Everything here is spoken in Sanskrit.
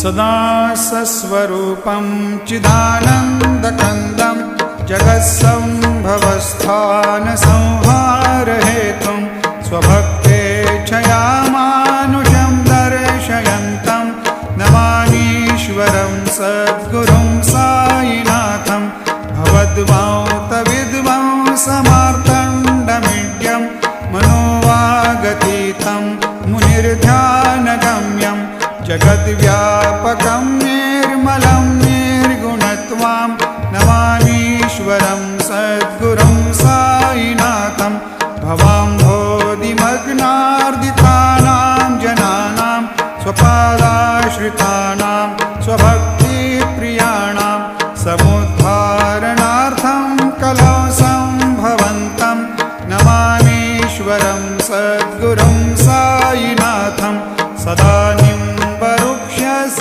सदा सस्वरूपं चिदानन्दकन्दं जगत्सम्भवस्थानसंहारहेतुं स्वभक्तेच्छया मानुषं दर्शयन्तं नमामीश्वरं सद्गुरुं साईनाथं भवद्वान्तविद्वां समार्तण्डमीड्यं मनोवागतीतं मुनिर्ध्यानगम्यं जगद्व्यापकं निर्मलं निर्गुणत्वां नमामीश्वरं सद्गुरुं साईनाथं भवाम्भोधिमग्नार्दि